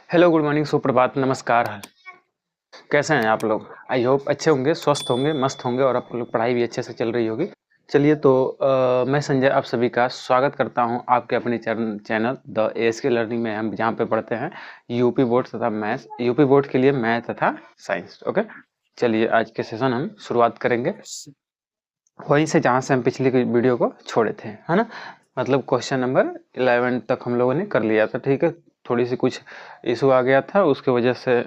Hello, good morning, सुप्रभात, नमस्कार। कैसे हैं आप लोग? आई होप अच्छे होंगे, स्वस्थ होंगे, मस्त होंगे और आप लोग पढ़ाई भी अच्छे से चल रही होगी। चलिए तो मैं संजय आप सभी का स्वागत करता हूं आपके अपने चैनल द एएसके लर्निंग में। हम जहां पे पढ़ते हैं यूपी बोर्ड तथा मैथ्स, यूपी बोर्ड के लिए मैथ तथा साइंस। ओके, चलिए आज के सेशन हम शुरुआत करेंगे वहीं से जहां से हम पिछली वीडियो को छोड़े थे, है ना। मतलब क्वेश्चन नंबर 11 तक हम लोगों ने कर लिया था। ठीक है, थोड़ी सी कुछ इशू आ गया था, उसके वजह से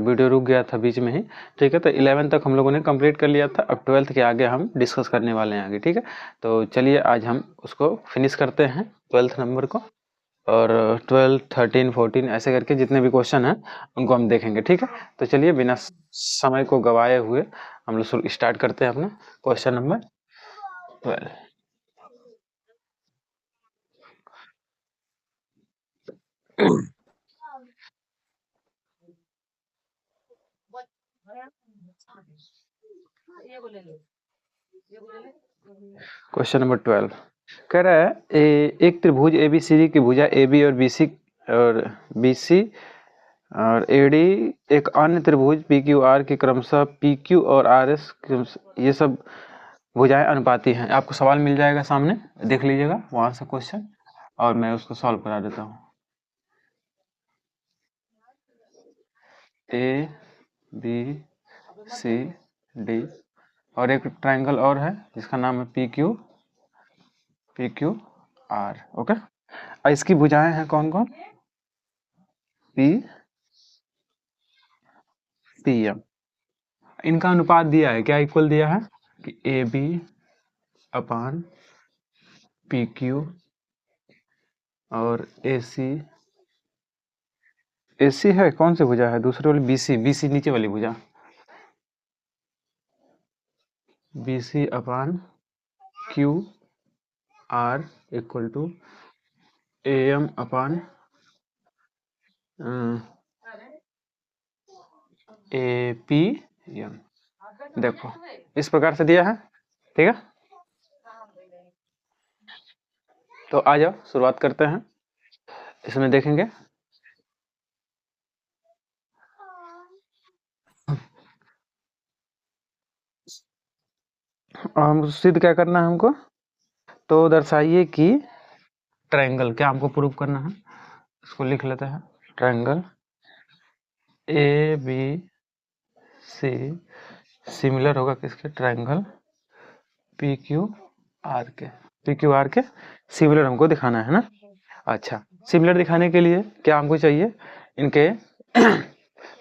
वीडियो रुक गया था बीच में ही। ठीक है, तो 11 तक हम लोगों ने कंप्लीट कर लिया था। अब 12th के आगे हम डिस्कस करने वाले हैं आगे। ठीक है, तो चलिए आज हम उसको फिनिश करते हैं 12th नंबर को। और 12, 13, 14 ऐसे करके जितने भी क्वेश्चन हैं उनको हम देखेंगे। ठीक है, तो चलिए बिना समय को गवाए हुए हम लोग स्टार्ट करते हैं अपना क्वेश्चन नंबर 12। क्वेश्चन नंबर 12 कह रहा है एक त्रिभुज एबीसीडी की भुजा AB और BC और AD एक अन्य त्रिभुज PQR की क्रमशः PQ और RS ये सब भुजाएं अनुपाती हैं। आपको सवाल मिल जाएगा सामने, देख लीजिएगा वहां से क्वेश्चन, और मैं उसको सॉल्व करा देता हूँ। ABCD और एक ट्राइंगल और है जिसका नाम है PQR। ओके, और इसकी भुजाएं हैं कौन कौन? PM। इनका अनुपात दिया है, क्या इक्वल दिया है कि AB अपान PQ और AC है कौन सी भुजा है? दूसरी वाली BC नीचे वाली भुजा BC upon QR equal to AM upon APM। देखो इस प्रकार से दिया है। ठीक है, तो आ जाओ शुरुआत करते हैं। इसमें देखेंगे हम सिद्ध क्या करना है हमको, तो दर्शाइए कि ट्रायंगल, क्या हमको प्रूव करना है, इसको लिख लेते हैं। ट्रायंगल ABC सिमिलर होगा किसके? ट्रायंगल PQR के सिमिलर हमको दिखाना है ना। अच्छा, सिमिलर दिखाने के लिए क्या हमको चाहिए? इनके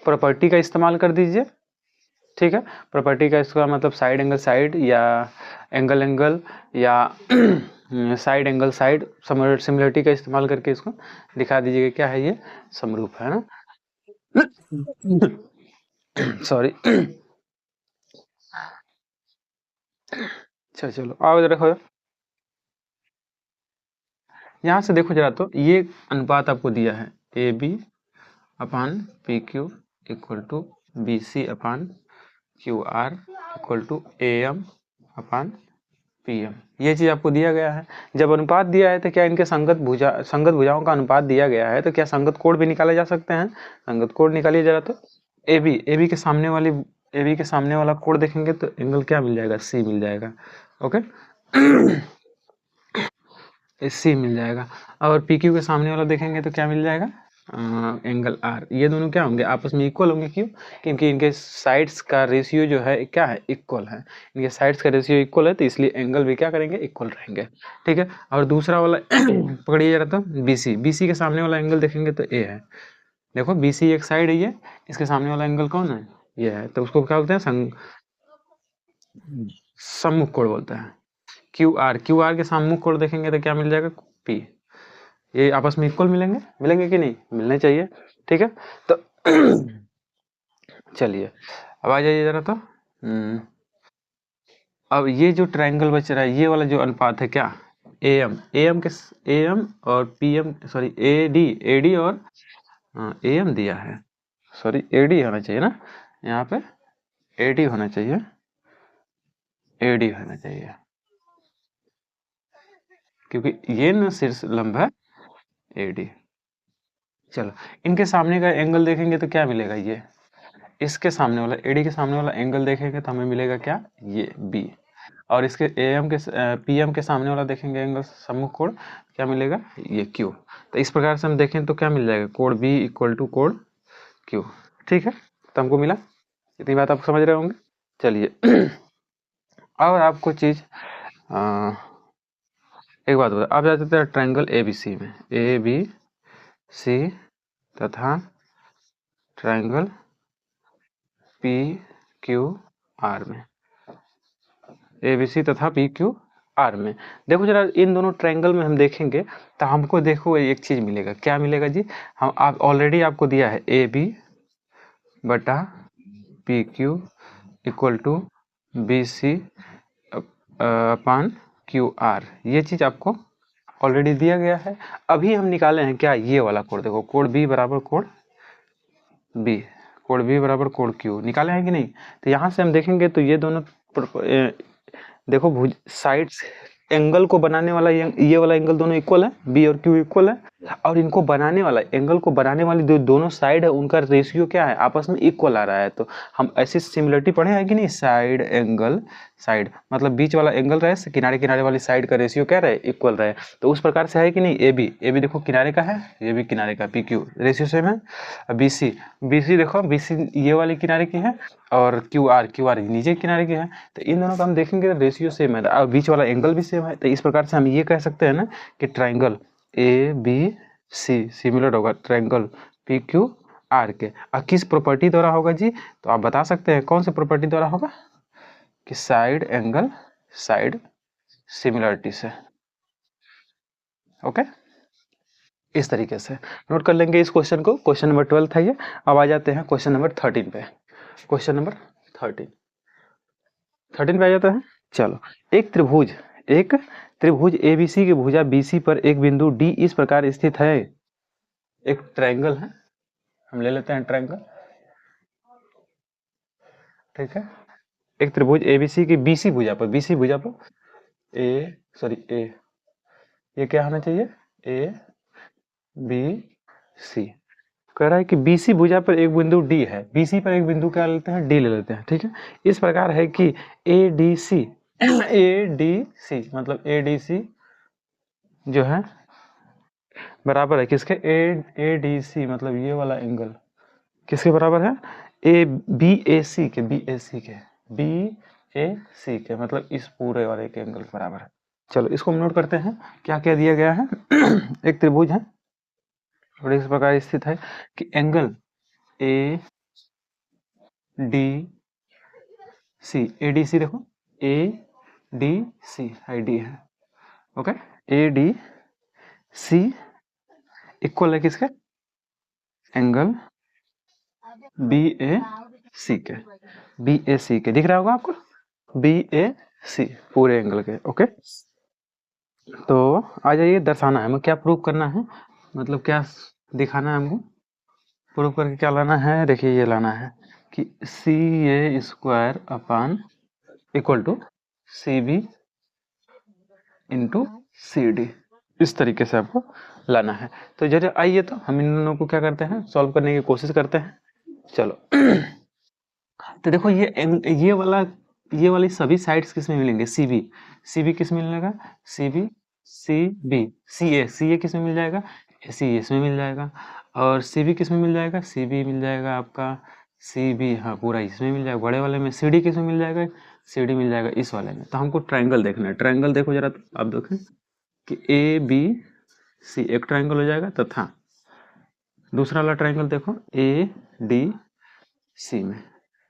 प्रॉपर्टी का इस्तेमाल कर दीजिए। ठीक है, प्रॉपर्टी का इसका मतलब साइड एंगल साइड या एंगल एंगल या साइड एंगल साइड, सिमिलरिटी का इस्तेमाल करके इसको दिखा दीजिएगा क्या है ये समरूप है ना। सॉरी। अच्छा चलो आओ इधर देखो, यहाँ से देखो जरा, तो ये अनुपात आपको दिया है AB upon PQ equal to BC upon QR equal to AM upon PM। ये चीज आपको दिया गया है। जब अनुपात दिया है तो क्या इनके संगत भुजाओं का अनुपात दिया गया है, तो क्या संगत कोण भी निकाले जा सकते हैं? संगत कोण निकालिए जरा, तो AB के सामने वाली AB के सामने वाला कोण देखेंगे तो एंगल क्या मिल जाएगा? C मिल जाएगा। ओके, C मिल जाएगा। और PQ के सामने वाला देखेंगे तो क्या मिल जाएगा? Angle R। ये दोनों क्या होंगे? आपस में इक्वल होंगे। क्यों? क्योंकि इनके साइड्स का रेशियो जो है क्या है? इक्वल है। इनके साइड्स का रेशियो इक्वल है, तो इसलिए एंगल भी क्या करेंगे? इक्वल रहेंगे। ठीक है, और दूसरा वाला पकड़िए जरा, तो BC के सामने वाला एंगल देखेंगे तो A है। देखो BC एक साइड है, ये इसके सामने वाला एंगल कौन है? ये है, तो उसको क्या बोलते हैं? सम्मुख कोण बोलते हैं। QR के सम्मुख कोण देखेंगे तो क्या मिल जाएगा? P। ये आपस में इक्वल मिलेंगे, मिलेंगे कि नहीं? मिलने चाहिए। ठीक है, तो चलिए अब आ जाइए जरा, तो अब ये जो ट्रायंगल बच रहा है, ये वाला जो अनुपात है क्या? AM और PM, सॉरी AD और AM दिया है, सॉरी AD होना चाहिए ना, यहाँ पे AD होना चाहिए, AD होना चाहिए, क्योंकि ये ना शीर्ष लंब है AD। चलो, इनके सामने का एंगल देखेंगे तो क्या मिलेगा, ये इसके सामने वाला एडी के सामने वाला एंगल देखेंगे तो हमें मिलेगा क्या, ये बी। और इसके एएम के पीएम के सामने वाला देखेंगे एंगल सम्मुख कोण, क्या मिलेगा, ये क्यू। तो इस प्रकार से हम देखें तो क्या मिल जाएगा, कोण बी इक्वल टू कोण क्यू। ठीक है, तो हमको मिला, इतनी बात आप समझ रहे होंगे। चलिए और आपको चीज एक बात बता, आप जाते थे ट्रायंगल ए बी सी में, ए बी सी तथा ट्रायंगल पी क्यू आर में, ए बी सी तथा पी क्यू आर में। देखो जरा इन दोनों ट्रायंगल में हम देखेंगे तो हमको देखो एक चीज मिलेगा, क्या मिलेगा जी, हम आप ऑलरेडी आपको दिया है ए बी बटा P Q equal to B C upon Q R, ये चीज आपको ऑलरेडी दिया गया है। अभी हम निकाले हैं क्या, ये वाला कोण, देखो कोण बी बराबर कोण बी, कोण बी बराबर कोण क्यू निकाले हैं कि नहीं। तो यहाँ से हम देखेंगे तो ये दोनों देखो भुज साइड्स एंगल को बनाने वाला ये वाला एंगल दोनों इक्वल है, बी और क्यू इक्वल है, और इनको बनाने वाला एंगल को बनाने वाली दोनों साइड है उनका रेशियो क्या है, आपस में इक्वल आ रहा है। तो हम ऐसी सिमिलरिटी पढ़े हैं कि नहीं, साइड एंगल साइड मतलब बीच वाला एंगल रहे, किनारे किनारे वाली साइड का रेशियो क्या रहे, इक्वल रहे। तो उस प्रकार से है कि नहीं, ए बी देखो किनारे का है, ये भी किनारे का, पी क्यू रेशियो सेम है। बी सी देखो बी सी ये वाली किनारे की है, और क्यू आर नीचे किनारे की है। तो इन दोनों का हम देखेंगे रेशियो सेम है और बीच वाला एंगल भी सेम है। तो इस प्रकार से हम ये कह सकते हैं ना कि triangle A B C similar होगा ट्रायंगल पी क्यू आर के। और किस प्रॉपर्टी द्वारा होगा जी, तो आप बता सकते हैं कौन सी प्रॉपर्टी द्वारा होगा, कि साइड एंगल साइड सिमिलरिटी से। ओके, इस तरीके से नोट कर लेंगे इस क्वेश्चन को। क्वेश्चन नंबर 12 था ये। अब आ जाते हैं क्वेश्चन नंबर 13 पे। क्वेश्चन नंबर 13 पे आ जाता है। चलो, एक त्रिभुज एबीसी की भुजा बीसी पर एक बिंदु डी इस प्रकार स्थित है। एक ट्रायंगल है, हम ले लेते हैं ट्रायंगल, ठीक है। एक त्रिभुज एबीसी की बीसी भुजा पर ए ये क्या होना चाहिए, ए बी सी। कह रहा है कि बीसी भुजा पर एक बिंदु डी है, बीसी पर एक बिंदु क्या लेते हैं, डी ले लेते हैं, ठीक है। इस प्रकार है कि ए डी सी मतलब ए डी सी जो है बराबर है किसके, ए डी सी मतलब ये वाला एंगल किसके बराबर है, ए बी ए सी के मतलब इस पूरे वाले के एंगल के बराबर है। चलो इसको हम नोट करते हैं, क्या क्या दिया गया है। एक त्रिभुज है और इस प्रकार स्थित है कि angle A D C, A D C देखो ए डी सी आई डी है, okay. A D C equal है किसके, एंगल बी ए सी के दिख रहा होगा आपको, बी ए सी पूरे एंगल के, ओके। तो आ जाइए, दर्शाना है हमें, क्या प्रूव करना है, मतलब क्या दिखाना है हमको, प्रूव करके क्या लाना है, देखिए ये लाना है कि C A square upon equal to C B into C D, इस तरीके से आपको लाना है। तो जरा आइए तो हम इन दोनों को क्या करते हैं, सॉल्व करने की कोशिश करते हैं। चलो तो देखो ये वाली सभी साइड्स किस में मिलेंगे, सी बी किस में मिलेगा, सी बी सी ए किस में मिल जाएगा, सी इसमें मिल जाएगा। और सी बी किस में मिल जाएगा, सी बी मिल जाएगा आपका, सी बी हाँ पूरा इसमें मिल जाएगा बड़े वाले में। सी डी किस में मिल जाएगा, सी डी मिल जाएगा इस वाले में। तो हमको ट्रायंगल देखना है, ट्रायंगल देखो जरा, तो आप देखें कि ए बी सी एक ट्रायंगल हो जाएगा, तथा दूसरा वाला ट्रायंगल देखो ए डी सी में,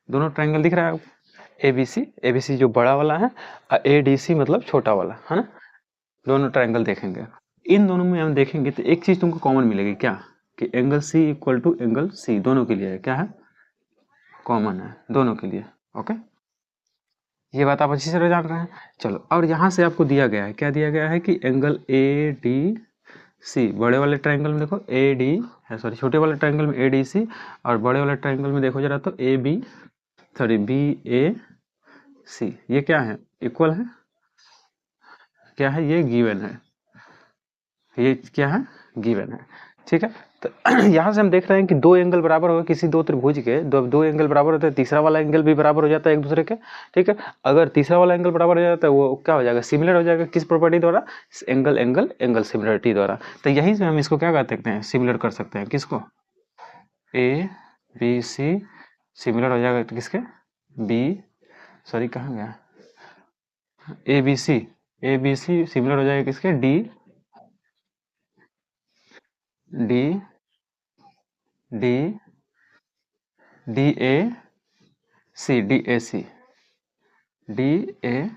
दोनों ट्रायंगल दिख रहा है आपको, ए बी सी जो बड़ा वाला है और ए डी सी मतलब छोटा वाला है ना, दोनों ट्रायंगल देखेंगे। इन दोनों में हम देखेंगे तो एक चीज तुमको कॉमन मिलेगी, क्या, कि angle C equal to angle C दोनों के लिए है, क्या है, कॉमन है दोनों के लिए, ओके। ये बात आप अच्छी तरह जान रहे हैं। चलो, और यहाँ से आपको दिया गया है, क्या दिया गया है कि एंगल ए डी सी, बड़े वाले ट्रायंगल में देखो ए डी है, सॉरी छोटे वाले ट्रायंगल में ए डी सी, और बड़े वाले ट्रायंगल में देखो जरा तो बी ए सी, ये क्या है, इक्वल है, क्या है, ये गिवन है, ये क्या है, गिवन है, ठीक है। तो यहाँ से हम देख रहे हैं कि दो एंगल बराबर हो किसी दो त्रिभुज के, दो एंगल बराबर होते हैं, तीसरा वाला एंगल भी बराबर हो जाता है एक दूसरे के। ठीक है, अगर तीसरा वाला एंगल बराबर हो जाता है वो क्या हो जाएगा, सिमिलर हो जाएगा। किस प्रॉपर्टी द्वारा, एंगल एंगल एंगल सिमिलरिटी द्वारा। तो यहीं से हम इसको क्या कर सकते हैं, सिमिलर कर सकते हैं। किसको, ए बी सी सिमिलर हो जाएगा किसके, बी, सॉरी कहाँ गया, ए बी सी सिमिलर हो जाएगा किसके, D D D D A C, D A C, D A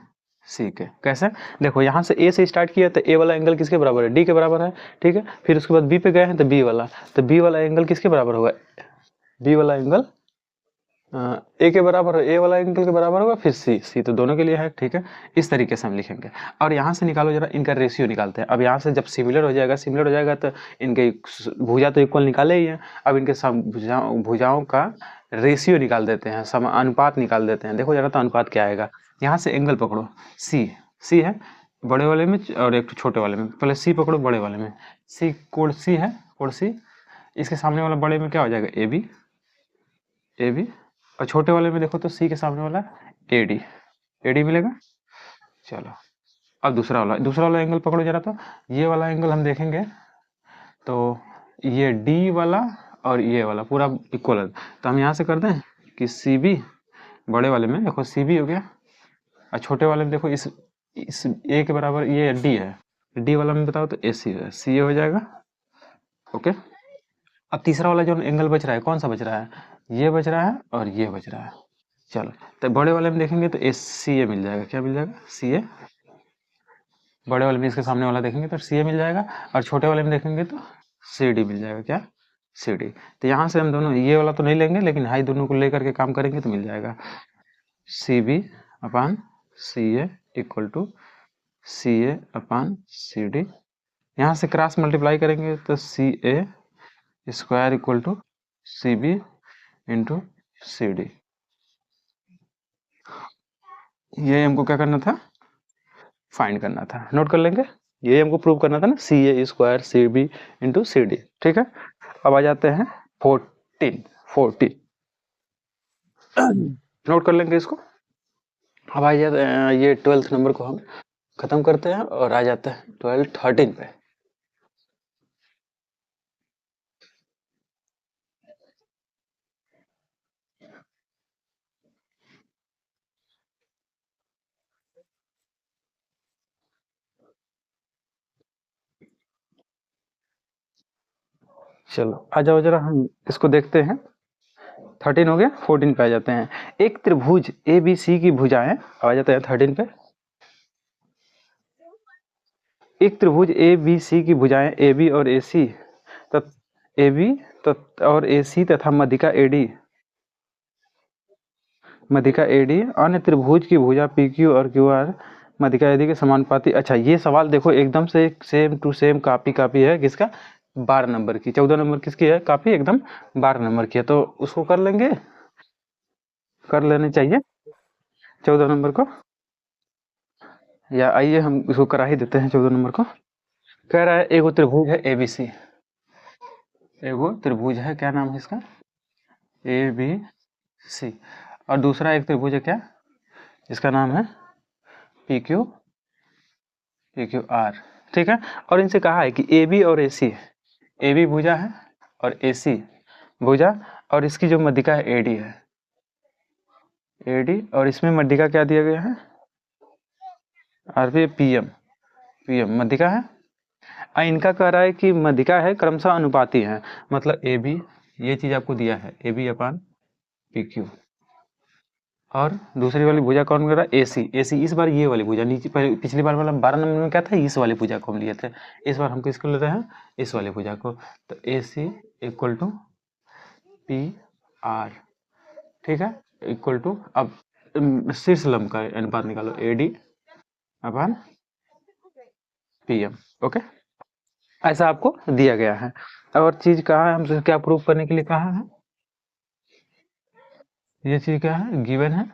C के। कैसे, देखो यहाँ से ए से स्टार्ट किया तो ए वाला एंगल किसके बराबर है, डी के बराबर है। ठीक है, फिर उसके बाद बी पे गए हैं तो बी वाला, तो बी वाला एंगल किसके बराबर होगा, बी वाला एंगल ए के बराबर है, ए वाला एंगल के बराबर होगा, फिर सी, सी तो दोनों के लिए है। ठीक है, इस तरीके से हम लिखेंगे। और यहाँ से निकालो जरा, इनका रेशियो निकालते हैं। अब यहाँ से जब सिमिलर हो जाएगा, सिमिलर हो जाएगा तो इनके भुजा तो इक्वल निकाले ही हैं। अब इनके भुजाओं का रेशियो निकाल देते हैं, अनुपात निकाल देते हैं। देखो जरा तो अनुपात क्या आएगा। यहाँ से एंगल पकड़ो, सी, सी है बड़े वाले में और एक छोटे वाले में। पहले सी पकड़ो बड़े वाले में, सी कोड सी है, कोड सी। इसके सामने वाला बड़े में क्या हो जाएगा, ए बी, ए बी। और छोटे वाले में देखो तो सी के सामने वाला एडी, एडी मिलेगा। चलो अब दूसरा वाला एंगल पकड़ो जरा तो। ये वाला एंगल हम देखेंगे तो ये डी वाला और ये वाला पूरा इक्वल है। तो हम यहाँ से कर दें कि सी बी, बड़े वाले में देखो सी बी हो गया, और छोटे वाले में देखो इस ए के बराबर ये डी है, डी वाला में बताओ तो ए सी है, सी ए हो जाएगा। ओके, अब तीसरा वाला जो एंगल बच रहा है कौन सा बच रहा है, ये बच रहा है और ये बच रहा है। चलो तो बड़े वाले में देखेंगे तो एस सी ए मिल जाएगा, क्या मिल जाएगा, सी ए। बड़े वाले में इसके सामने वाला देखेंगे तो सी ए मिल जाएगा, और छोटे वाले में देखेंगे तो सी डी मिल जाएगा, क्या, सी डी। तो यहाँ से हम दोनों ये वाला तो नहीं लेंगे, लेकिन हाई दोनों को लेकर के काम करेंगे तो मिल जाएगा C B upon C A equal to C A upon C D. यहाँ से क्रॉस मल्टीप्लाई करेंगे तो C A square equal to C B into C D. ये हमको क्या करना था, फाइंड करना था। नोट कर लेंगे, ये हमको प्रूव करना था ना, C A square C B into C D. ठीक है, अब आ जाते हैं 14 नोट कर लेंगे इसको। अब आ जाते हैं ये 12th नंबर को हम खत्म करते हैं और आ जाते हैं 13 पे। चलो आ जाओ जरा हम इसको देखते हैं। 13 हो गया, 14 पे आ जाते हैं। एक त्रिभुज ए बी सी की भुजाएं, आ जाते हैं 13 पे। एक त्रिभुज ए बी सी की भुजाएं ए बी और ए सी, ए बी और ए सी तथा मध्यिका एडी, मध्यिका एडी अन्य त्रिभुज की भुजा पी क्यू और क्यू आर मध्यिका एडी के समानुपाती। अच्छा ये सवाल देखो एकदम से सेम टू सेम कॉपी है किसका, 12 नंबर की। 14 नंबर किसकी है कॉपी, एकदम 12 नंबर की है। तो उसको कर लेंगे, कर लेने चाहिए 14 नंबर को, या आइए हम इसको करा ही देते हैं 14 नंबर को। कह रहा है एगो त्रिभुज है एबीसी, एगो त्रिभुज है, क्या नाम है इसका, ए बी सी। और दूसरा एक त्रिभुज है क्या, इसका नाम है पी क्यू आर। ठीक है, और इनसे कहा है कि ए बी और ए सी, ए बी भुजा है और ए सी भुजा, और इसकी जो मध्यिका है एडी है, एडी, और इसमें मध्यिका क्या दिया गया है, आरपी पीएम, पीएम मध्यिका है। इनका कह रहा है कि मध्यिका है क्रमशः अनुपाती है, मतलब ए बी, ये चीज आपको दिया है A B upon P Q. और दूसरी वाली भुजा कौन कर रहा है, एसी, एसी इस बार ये वाली भुजा, नीचे पिछली बार वाला 12 नंबर में क्या था, इस वाली भुजा को हम लिए थे। इस बार हम किसको ले रहे हैं, इस वाली भुजा को। तो AC equal to P R, ठीक है, इक्वल टू, अब शीर्ष लंब का अनुपात निकालो, एडी अपान पीएम। ओके, ऐसा आपको दिया गया है। और चीज कहा है हमसे, क्या प्रूफ करने के लिए कहा है, ये चीज क्या है, गिवन है,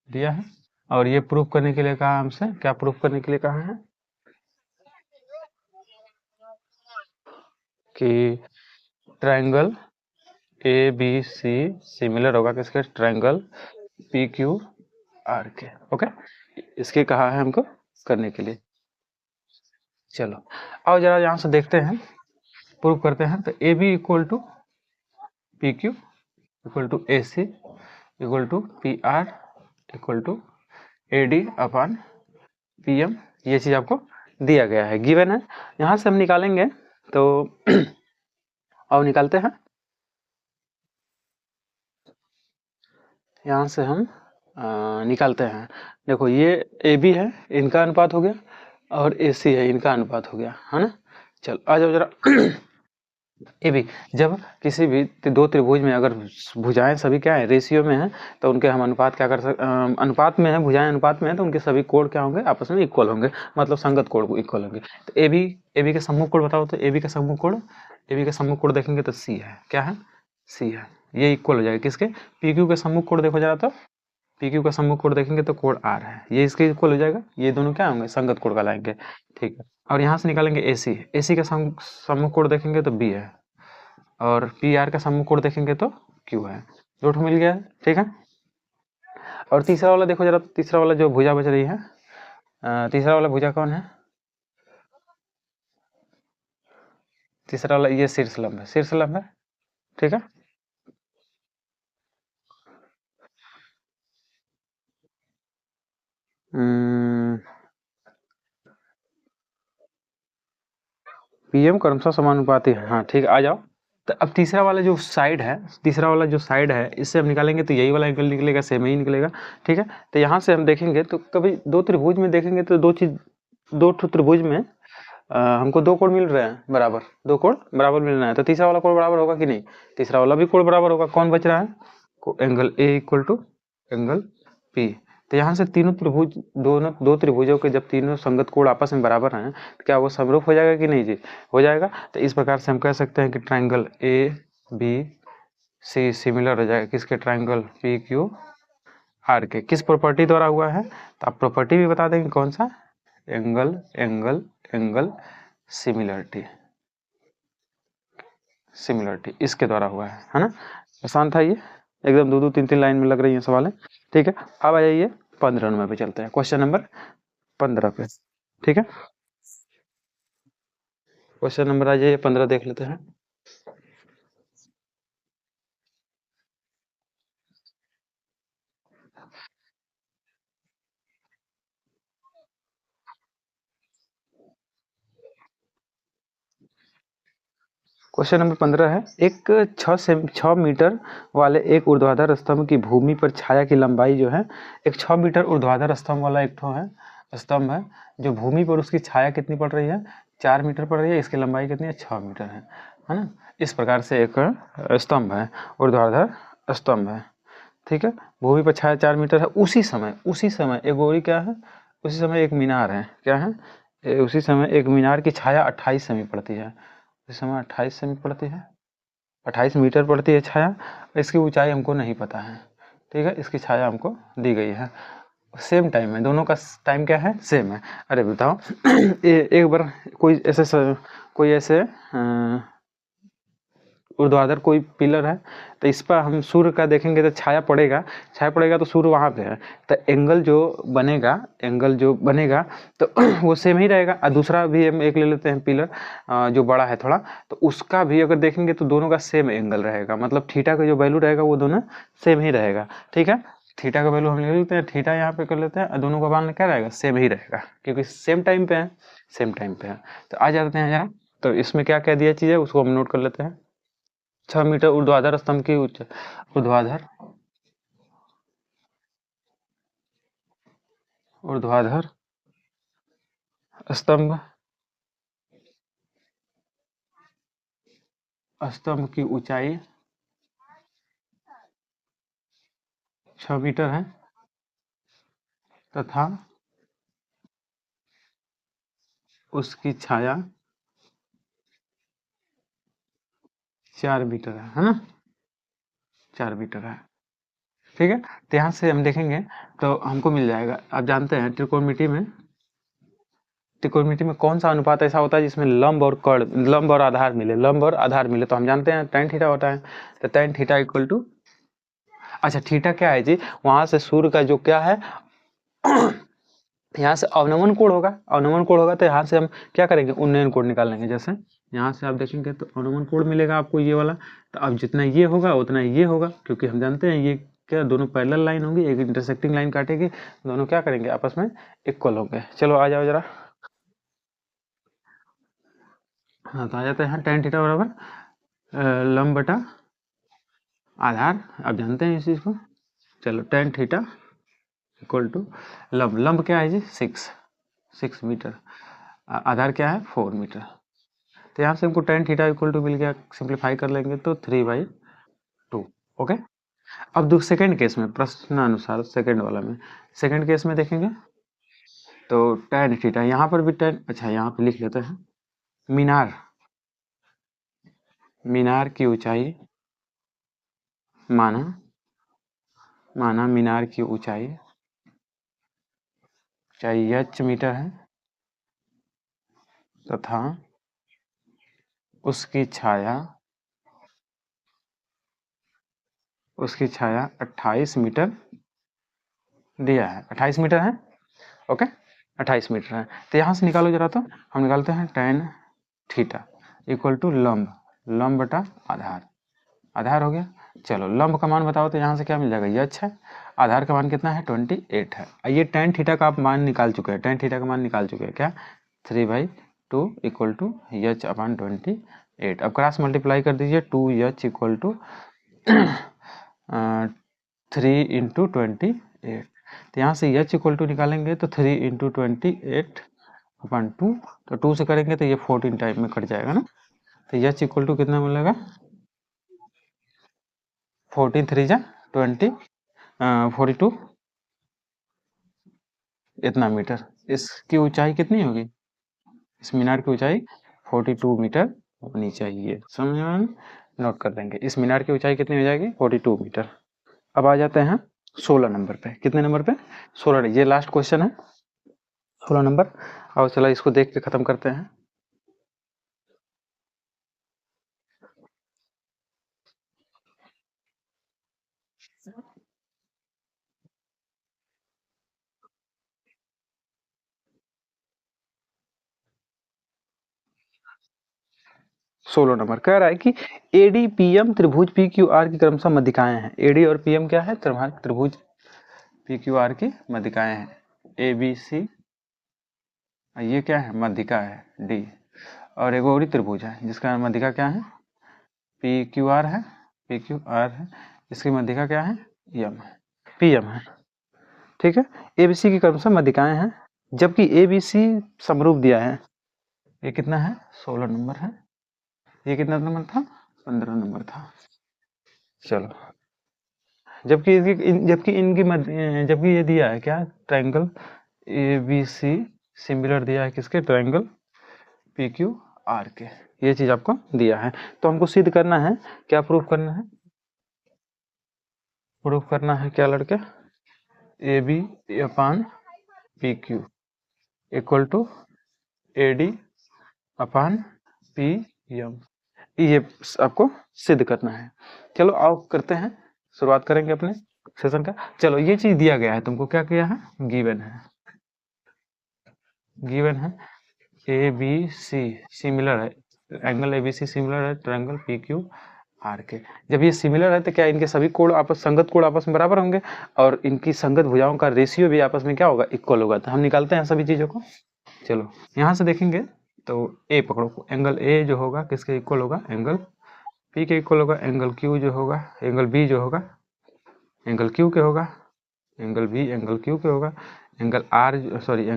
दिया है। और ये प्रूफ करने के लिए कहा हमसे, क्या प्रूफ करने के लिए कहा है, कि triangle A B C similar होगा किसके, ट्रायंगल पी क्यू आर के। ओके, इसके कहा है हमको करने के लिए। चलो आओ जरा यहाँ से देखते हैं, प्रूव करते हैं। तो A B equal to P Q equal to A C equal to P R equal to A D upon P M, ये चीज़ आपको दिया गया है, गिवन है। यहाँ से हम निकालेंगे तो आओ निकालते हैं। यहाँ से हम निकालते हैं। देखो ये ए बी है, इनका अनुपात हो गया, और ए सी है, इनका अनुपात हो गया, है ना। चल आ जाओ जरा। ए बी, जब किसी भी दो त्रिभुज में अगर भुजाएं सभी क्या है, रेशियो में है, तो उनके हम अनुपात क्या कर सकते, अनुपात में है, भुजाएं अनुपात में है, तो उनके सभी कोण क्या होंगे, आपस में इक्वल होंगे, मतलब संगत कोण को इक्वल होंगे। तो ए बी का सम्मुख कोण बताओ, तो ए बी का सम्मुख कोण, ए बी का सम्मुख कोण देखेंगे तो सी है, क्या है, सी है, ये इक्वल हो जाएगा किसके, पी क्यू के सम्मुख कोण देखो जरा, तो पी क्यू का सम्मुख कोण देखेंगे तो कोण आर है, ये इसके इक्वल हो जाएगा, ये दोनों क्या होंगे, संगत कोण कहलाएंगे, ठीक है। और यहाँ से निकालेंगे ए सी का सम्मुख कोण देखेंगे तो बी है, और पी आर का सम्मुख कोण देखेंगे तो क्यू है, दो ठो मिल गया है, ठीक है। और तीसरा वाला देखो जरा, तीसरा वाला जो भुजा बच रही है, तीसरा वाला भुजा कौन है, तीसरा वाला ये शीर्षलंब है, शीर्षलंब है, ठीक है। पीएम क्रमशः समानुपाती है, हाँ ठीक है, आ जाओ। तो अब तीसरा वाला जो साइड है, तीसरा वाला जो साइड है, इससे हम निकालेंगे तो यही वाला एंगल निकलेगा, सेम ही निकलेगा, ठीक है। तो यहाँ से हम देखेंगे तो कभी दो त्रिभुज में देखेंगे तो दो त्रिभुज में हमको दो कोण मिल रहे हैं बराबर, दो कोण बराबर मिल रहा है, तो तीसरा वाला कोण बराबर होगा कि नहीं, तीसरा वाला भी कोण बराबर होगा, कौन बच रहा है, angle A equal to angle P. तो यहाँ से तीनों त्रिभुज, दोनों दो त्रिभुजों के जब तीनों संगत कोण आपस में बराबर हैं, तो क्या वो समरूप हो जाएगा कि नहीं जी, हो जाएगा। तो इस प्रकार से हम कह सकते हैं कि triangle A B C similar हो जाएगा किसके, ट्रायंगल पी क्यू आर के, किस प्रॉपर्टी द्वारा हुआ है, तो आप प्रॉपर्टी भी बता देंगे कौन सा, angle angle angle similarity, similarity इसके द्वारा हुआ है ना। आसान था ये, एकदम दो दो तीन तीन लाइन में लग रही है सवाल है, ठीक है। अब आ जाइए 15 नंबर पे चलते हैं, क्वेश्चन नंबर 15 पे, ठीक है। क्वेश्चन नंबर आ जाइए 15 देख लेते हैं। क्वेश्चन नंबर 15 है, एक 6 मीटर वाले एक ऊर्ध्वाधर स्तंभ की भूमि पर छाया की लंबाई जो है, एक 6 मीटर ऊर्ध्वाधर स्तंभ वाला एक ठो है, स्तंभ है, जो भूमि पर उसकी छाया कितनी पड़ रही है, 4 मीटर पड़ रही है, इसकी लंबाई कितनी है, 6 मीटर है ना। इस प्रकार से एक स्तंभ है, ऊर्ध्वाधर स्तंभ है, ठीक है, भूमि पर छाया 4 मीटर है। उसी समय एक गोरी क्या है, उसी समय एक मीनार है, क्या है, उसी समय एक मीनार की छाया 28 सेमी पड़ती है, इस समय 28 सेमी पड़ती है, 28 मीटर पड़ती है छाया, इसकी ऊंचाई हमको नहीं पता है, ठीक है, इसकी छाया हमको दी गई है, सेम टाइम है, दोनों का टाइम क्या है, सेम है। अरे बताओ एक बार कोई ऐसे ऊर्ध्वाधर कोई पिलर है, तो इस पर हम सूर्य का देखेंगे तो छाया पड़ेगा तो सूर्य वहाँ पे है, तो एंगल जो बनेगा तो वो सेम ही रहेगा। और दूसरा भी हम एक ले लेते हैं पिलर, जो बड़ा है थोड़ा, तो उसका भी अगर देखेंगे तो दोनों का सेम एंगल रहेगा, मतलब थीटा का जो वैल्यू रहेगा वो दोनों सेम ही रहेगा, ठीक है। थीटा का वैल्यू हम ले लेते हैं, थीटा यहाँ पे कर लेते हैं, और दोनों का मान क्या रहेगा, सेम ही रहेगा, क्योंकि सेम टाइम पे है, सेम टाइम पे है। तो आ जाते हैं यहाँ, तो इसमें क्या क्या दिया चीज़ है उसको हम नोट कर लेते हैं। 6 मीटर ऊर्ध्वाधर स्तंभ की ऊर्ध्वाधर ऊर्ध्वाधर स्तंभ स्तंभ की ऊंचाई 6 मीटर है, तथा उसकी छाया 4 मीटर है ना, 4 मीटर है, ठीक है। तो यहाँ से हम देखेंगे तो हमको मिल जाएगा, आप जानते हैं त्रिकोणमिति में त्रिकोणमिति में कौन सा अनुपात ऐसा होता है जिसमें लंब और आधार मिले, तो हम जानते हैं tan थीटा होता है। तो tan थीटा इक्वल टू, अच्छा थीटा क्या है जी, वहां से सूर्य का जो क्या है यहाँ से अवनमन कोण होगा, तो यहाँ से हम क्या करेंगे, उन्नयन कोण निकाल लेंगे। जैसे यहाँ से आप देखेंगे तो अवनमन कोण मिलेगा आपको ये वाला, तो अब जितना ये होगा उतना ये होगा, क्योंकि हम जानते हैं ये क्या दोनों पैरेलल लाइन होंगी, एक इंटरसेक्टिंग लाइन काटेगी, दोनों क्या करेंगे आपस में इक्वल होंगे। चलो आ जाओ जरा, हाँ तो आ जाते हैं tan थीटा बराबर लंब बटा आधार, आप जानते हैं इस चीज को। चलो tan थीटा इक्वल टू लंब क्या है जी, 6 मीटर, आधार क्या है 4 मीटर। तो यहाँ से हमको tan थीटा इक्वल टू मिल गया, सिंप्लीफाई कर लेंगे तो 3/2। ओके, अब सेकंड केस में प्रश्नानुसार सेकंड वाला में, सेकंड केस में देखेंगे तो tan थीटा, यहाँ पर भी tan, अच्छा यहाँ पे लिख लेते हैं मीनार की ऊंचाई, माना मीनार की ऊंचाई h मीटर है तथा उसकी छाया 28 मीटर दिया है, 28 मीटर है। ओके, 28 मीटर है। तो यहाँ से निकालो जरा, तो हम निकालते हैं tan थीटा इक्वल टू लंब बटा आधार हो गया। चलो लंब का मान बताओ, तो यहाँ से क्या मिल जाएगा, ये अच्छा है, आधार का मान कितना है 28 है। ये tan थीटा का आप मान निकाल चुके हैं, tan थीटा का मान निकाल चुके हैं क्या, 3/2 इक्वल टू h/28। अब क्रॉस मल्टीप्लाई कर दीजिए, 2h इक्वल टू 3 इंटू 28। तो यहाँ से h इक्वल टू निकालेंगे तो 3 इंटू 28/2, तो 2 से करेंगे तो ये 14 टाइप में कट जाएगा ना। तो h इक्वल टू कितना मिलेगा, 14 3 जा 20 42 इतना मीटर। इसकी ऊंचाई कितनी होगी, इस मीनार की ऊंचाई 42 मीटर होनी चाहिए, समझ में, नोट कर देंगे। इस मीनार की ऊंचाई कितनी हो जाएगी, 42 मीटर। अब आ जाते हैं 16 नंबर पे, कितने नंबर पे, 16, ये लास्ट क्वेश्चन है 16 नंबर। और चला इसको देख के खत्म करते हैं। सोलह नंबर कह रहा है कि एडीपीएम त्रिभुज पी क्यू आर की क्रमशः मध्यिकाएं हैं। एडी और पीएम क्या है, त्रिभुज पी क्यू आर की मध्यिकाएं हैं, ए बी सी, ये क्या है मध्यिका है डी, और एक और त्रिभुज है जिसका मध्यिका क्या है पी क्यू आर है, इसकी मध्यिका क्या है एम है, पी एम है। ठीक है, एबीसी की क्रमशः मध्यिकाएं हैं, जबकि एबीसी समरूप दिया है। ये कितना है 16 नंबर है, ये कितना नंबर था 15 नंबर था। चलो, जबकि ये दिया है क्या, triangle A B C similar दिया है किसके, ट्रायंगल पी क्यू आर के, ये चीज आपको दिया है। तो हमको सिद्ध करना है, क्या प्रूफ करना है, क्या लड़के, A B upon P Q equal to A D upon P M, ये आपको सिद्ध करना है। चलो आओ करते हैं, शुरुआत करेंगे अपने सेशन का। चलो ये चीज दिया गया है तुमको, क्या किया है, गिवन है ए बी सी सिमिलर है, angle A B C similar है ट्रायंगल पी क्यू आर के। जब ये सिमिलर है तो क्या इनके सभी संगत कोण आपस में बराबर होंगे, और इनकी संगत भुजाओं का रेशियो भी आपस में क्या होगा, इक्वल होगा। तो हम निकालते हैं सभी चीजों को। चलो यहाँ से देखेंगे तो ए पकड़ो, एंगल ए जो होगा किसके इक्वल होगा, एंगल पी के इक्वल होगा, एंगल क्यू जो होगा, एंगल बी जो होगा एंगल क्यू के होगा, एंगल बी एंगल क्यू के होगा, angle R sorry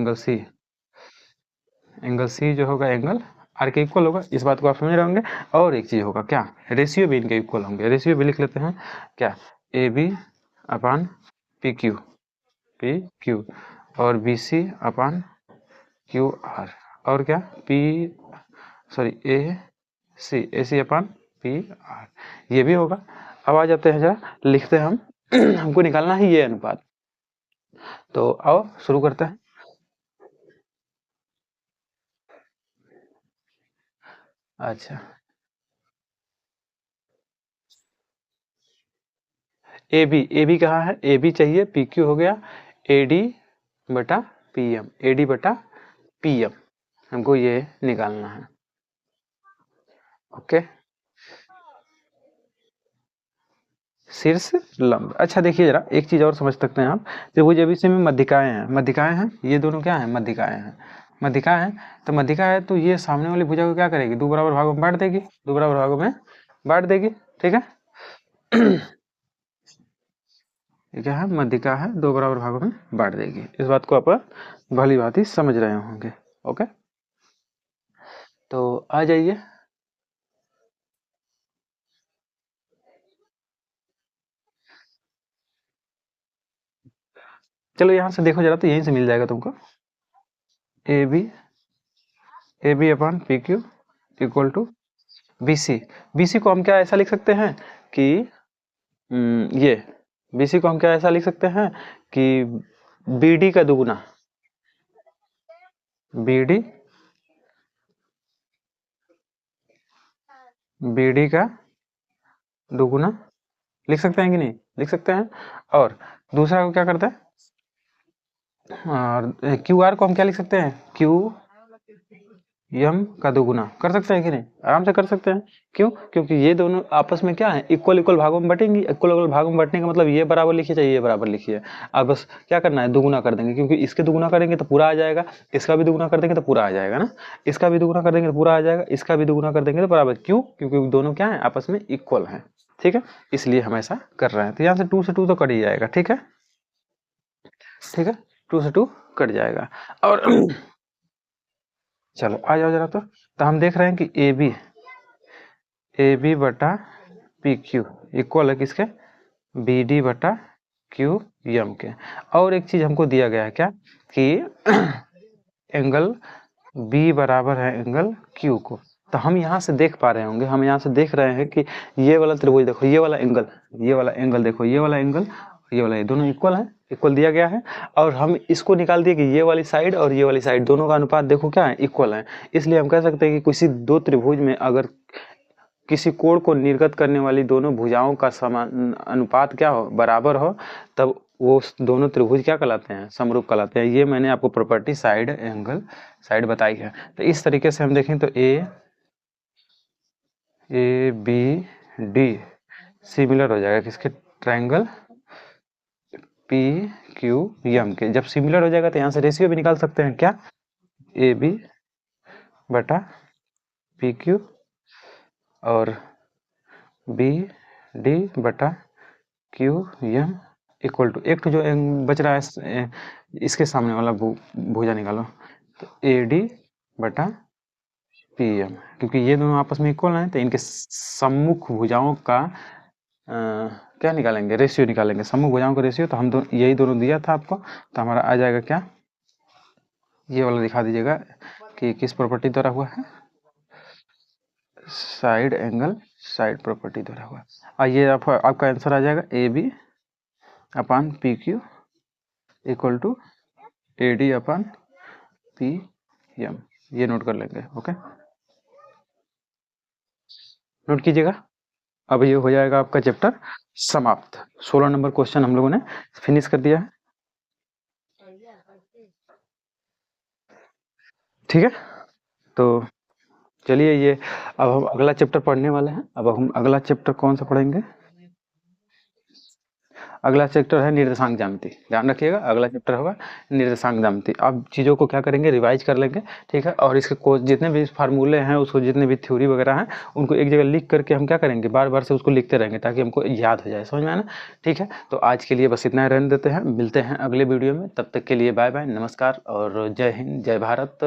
angle C जो होगा एंगल आर के इक्वल होगा। इस बात को आप समझ रहे होंगे। और एक चीज होगा क्या, रेशियो भी इनके इक्वल होंगे, रेशियो भी लिख लेते हैं क्या, A B upon P Q और B C upon Q R, और क्या ए सी अपान पी आर, ये भी होगा। अब आ जाते हैं, जरा लिखते हैं हम हमको निकालना है ये अनुपात। तो आओ शुरू करते हैं। अच्छा, ए बी कहाँ है, ए बी चाहिए, पी क्यू हो गया, ए डी बटा पी एम, ए डी बटा पी एम, हमको ये निकालना है। ओके, शीर्ष लंब। अच्छा देखिए जरा एक चीज और समझ सकते हैं आप, त्रिभुज एबीसी में मध्यिकाएं हैं, मध्यिकाएं हैं, ये दोनों क्या है, मध्यिकाएं हैं, मध्यिका है। तो मध्यिका है तो ये सामने वाली भुजा को क्या करेगी, दो बराबर भागों में बांट देगी, दो बराबर भागों में बांट देगी, ठीक है। ये क्या है, मध्यिका है, दो बराबर भागों में बांट देगी। इस बात को आप भली भांति समझ रहे होंगे। ओके, तो आ जाइए, चलो यहाँ से देखो जरा, तो यहीं से मिल जाएगा तुमको, A B upon P Q equal to B C. B C को हम क्या ऐसा लिख सकते हैं कि ये बी सी को हम क्या ऐसा लिख सकते हैं कि बी डी का दुगुना, बी डी का दुगुना लिख सकते हैं कि नहीं, लिख सकते हैं। और दूसरा को क्या करते हैं, और क्यू आर को हम क्या लिख सकते हैं, क्यू एम का दुगुना, कर सकते हैं कि नहीं, आराम से कर सकते हैं। क्यों, क्योंकि ये दोनों आपस में क्या है, इक्वल इक्वल भागों में बटेंगी। इक्वल इक्वल भागों में बटने का मतलब ये बराबर लिखिए चाहे ये बराबर लिखिए, अब बस क्या करना है, दुगुना कर देंगे, क्योंकि इसके दुगुना करेंगे तो पूरा आ जाएगा, इसका भी दुगुना कर देंगे तो पूरा आ जाएगा ना, इसका भी दुगुना कर देंगे तो पूरा आ जाएगा, इसका भी दुगुना कर देंगे तो बराबर। क्यों, क्योंकि दोनों क्या है, आपस में इक्वल है, ठीक है, इसलिए हम ऐसा कर रहे हैं। तो यहाँ से 2 से 2 तो कट ही जाएगा, ठीक है, ठीक है, 2 से 2 कट जाएगा। और चलो आ जाओ जरा, तो हम देख रहे हैं कि ए बी बटा पी क्यू इक्वल है किसके, बी डी बटा क्यू एम के। और एक चीज हमको दिया गया है क्या, कि एंगल बी बराबर है एंगल क्यू को। तो हम यहाँ से देख पा रहे होंगे, हम यहाँ से देख रहे हैं कि ये वाला त्रिभुज देखो, ये वाला एंगल, ये वाला एंगल देखो, ये वाला एंगल, ये वाला, ये दोनों इक्वल है, इक्वल दिया गया है। और हम इसको निकाल दिए कि ये वाली साइड और ये वाली साइड दोनों का अनुपात देखो क्या है, इक्वल है। इसलिए हम कह सकते हैं कि किसी दो त्रिभुज में अगर किसी कोण को निर्गत करने वाली दोनों भुजाओं का समान अनुपात क्या हो, बराबर हो, तब वो दोनों त्रिभुज क्या कहलाते हैं, समरूप कहलाते हैं। ये मैंने आपको प्रॉपर्टी साइड एंगल साइड बताई है। तो इस तरीके से हम देखें तो ए बी डी सिमिलर हो जाएगा किसके, ट्रायंगल पी क्यू एम के। जब सिमिलर हो जाएगा तो यहाँ से रेशियो भी निकाल सकते हैं क्या, ए बी बटा पी क्यू और बी डी बटा क्यू एम इक्वल टू, एक तो जो बच रहा है इसके सामने वाला भुजा निकालो, तो ए डी बटा पी एम, क्योंकि ये दोनों आपस में इक्वल हैं तो इनके सम्मुख भुजाओं का क्या निकालेंगे, रेशियो निकालेंगे, सम्मुख भुजाओं का रेशियो। तो हम यही दोनों दिया था आपको, तो हमारा आ जाएगा क्या, ये वाला दिखा दीजिएगा कि किस प्रॉपर्टी द्वारा हुआ है, साइड एंगल साइड प्रॉपर्टी द्वारा हुआ। ये आपका आंसर आ जाएगा A B upon P Q equal to A D upon P M. ये नोट कर लेंगे, ओके, नोट कीजिएगा। अब ये हो जाएगा आपका चैप्टर समाप्त। 16 नंबर क्वेश्चन हम लोगों ने फिनिश कर दिया है, ठीक है। तो चलिए ये अब हम अगला चैप्टर पढ़ने वाले हैं। अब हम अगला चैप्टर कौन सा पढ़ेंगे, अगला चैप्टर है निर्देशांक ज्यामिति। ध्यान रखिएगा, अगला चैप्टर होगा निर्देशांक ज्यामिति। अब चीज़ों को क्या करेंगे, रिवाइज कर लेंगे, ठीक है। और इसके कोर्स जितने भी फार्मूले हैं, उसको जितने भी थ्योरी वगैरह हैं, उनको एक जगह लिख करके हम क्या करेंगे, बार बार से उसको लिखते रहेंगे ताकि हमको याद हो जाए, समझ में आना, ठीक है। तो आज के लिए बस इतना ही रहने देते हैं, मिलते हैं अगले वीडियो में। तब तक के लिए बाय बाय, नमस्कार और जय हिंद, जय भारत।